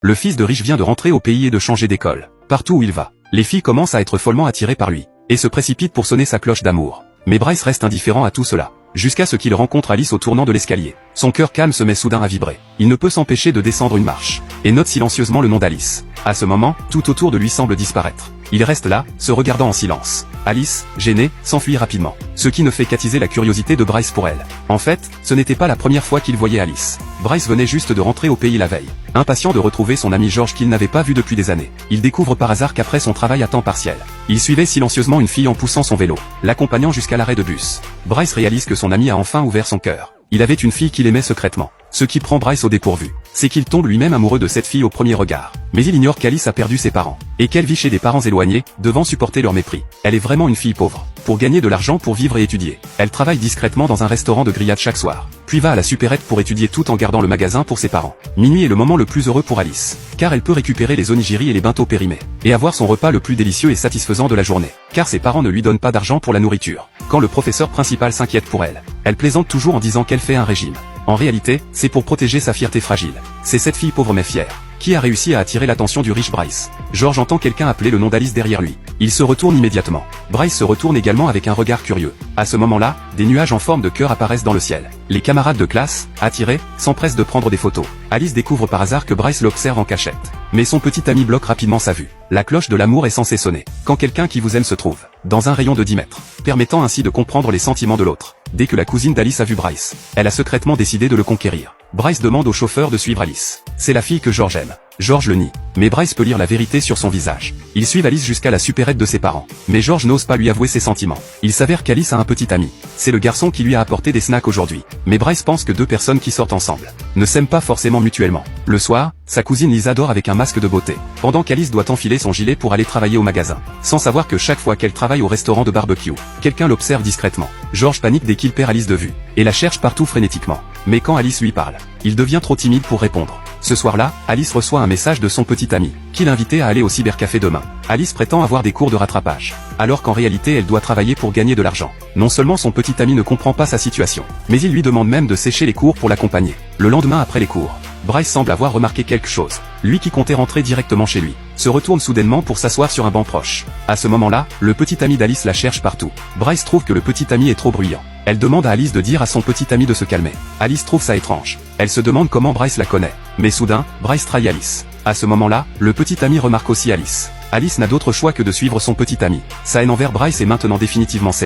Le fils de riche vient de rentrer au pays et de changer d'école. Partout où il va, les filles commencent à être follement attirées par lui, et se précipitent pour sonner sa cloche d'amour. Mais Bryce reste indifférent à tout cela, jusqu'à ce qu'il rencontre Alice au tournant de l'escalier. Son cœur calme se met soudain à vibrer. Il ne peut s'empêcher de descendre une marche, et note silencieusement le nom d'Alice. À ce moment, tout autour de lui semble disparaître. Il reste là, se regardant en silence. Alice, gênée, s'enfuit rapidement, ce qui ne fait qu'attiser la curiosité de Bryce pour elle. En fait, ce n'était pas la première fois qu'il voyait Alice. Bryce venait juste de rentrer au pays la veille, impatient de retrouver son ami George qu'il n'avait pas vu depuis des années. Il découvre par hasard qu'après son travail à temps partiel, il suivait silencieusement une fille en poussant son vélo, l'accompagnant jusqu'à l'arrêt de bus. Bryce réalise que son ami a enfin ouvert son cœur. Il avait une fille qu'il aimait secrètement. Ce qui prend Bryce au dépourvu, c'est qu'il tombe lui-même amoureux de cette fille au premier regard. Mais il ignore qu'Alice a perdu ses parents, et qu'elle vit chez des parents éloignés, devant supporter leur mépris. Elle est vraiment une fille pauvre, pour gagner de l'argent pour vivre et étudier. Elle travaille discrètement dans un restaurant de grillade chaque soir, puis va à la supérette pour étudier tout en gardant le magasin pour ses parents. Minuit est le moment le plus heureux pour Alice, car elle peut récupérer les onigiri et les bento périmés, et avoir son repas le plus délicieux et satisfaisant de la journée, car ses parents ne lui donnent pas d'argent pour la nourriture. Quand le professeur principal s'inquiète pour elle, elle plaisante toujours en disant qu'elle fait un régime. En réalité, c'est pour protéger sa fierté fragile. C'est cette fille pauvre mais fière qui a réussi à attirer l'attention du riche Bryce. George entend quelqu'un appeler le nom d'Alice derrière lui. Il se retourne immédiatement. Bryce se retourne également avec un regard curieux. À ce moment-là, des nuages en forme de cœur apparaissent dans le ciel. Les camarades de classe, attirés, s'empressent de prendre des photos. Alice découvre par hasard que Bryce l'observe en cachette. Mais son petit ami bloque rapidement sa vue. La cloche de l'amour est censée sonner quand quelqu'un qui vous aime se trouve dans un rayon de 10 mètres, permettant ainsi de comprendre les sentiments de l'autre. Dès que la cousine d'Alice a vu Bryce, elle a secrètement décidé de le conquérir. Bryce demande au chauffeur de suivre Alice. C'est la fille que George aime. George le nie, mais Bryce peut lire la vérité sur son visage. Ils suivent Alice jusqu'à la supérette de ses parents, mais George n'ose pas lui avouer ses sentiments. Il s'avère qu'Alice a un petit ami. C'est le garçon qui lui a apporté des snacks aujourd'hui. Mais Bryce pense que deux personnes qui sortent ensemble ne s'aiment pas forcément mutuellement. Le soir, sa cousine Lisa dort avec un masque de beauté, pendant qu'Alice doit enfiler son gilet pour aller travailler au magasin, sans savoir que chaque fois qu'elle travaille au restaurant de barbecue, quelqu'un l'observe discrètement. George panique dès qu'il perd Alice de vue, et la cherche partout frénétiquement. Mais quand Alice lui parle, il devient trop timide pour répondre. Ce soir-là, Alice reçoit un message de son petit ami, qui l'invitait à aller au cybercafé demain. Alice prétend avoir des cours de rattrapage, alors qu'en réalité elle doit travailler pour gagner de l'argent. Non seulement son petit ami ne comprend pas sa situation, mais il lui demande même de sécher les cours pour l'accompagner. Le lendemain après les cours, Bryce semble avoir remarqué quelque chose. Lui qui comptait rentrer directement chez lui, se retourne soudainement pour s'asseoir sur un banc proche. À ce moment-là, le petit ami d'Alice la cherche partout. Bryce trouve que le petit ami est trop bruyant. Elle demande à Alice de dire à son petit ami de se calmer. Alice trouve ça étrange. Elle se demande comment Bryce la connaît. Mais soudain, Bryce trahit Alice. À ce moment-là, le petit ami remarque aussi Alice. Alice n'a d'autre choix que de suivre son petit ami. Sa haine envers Bryce est maintenant définitivement scellée.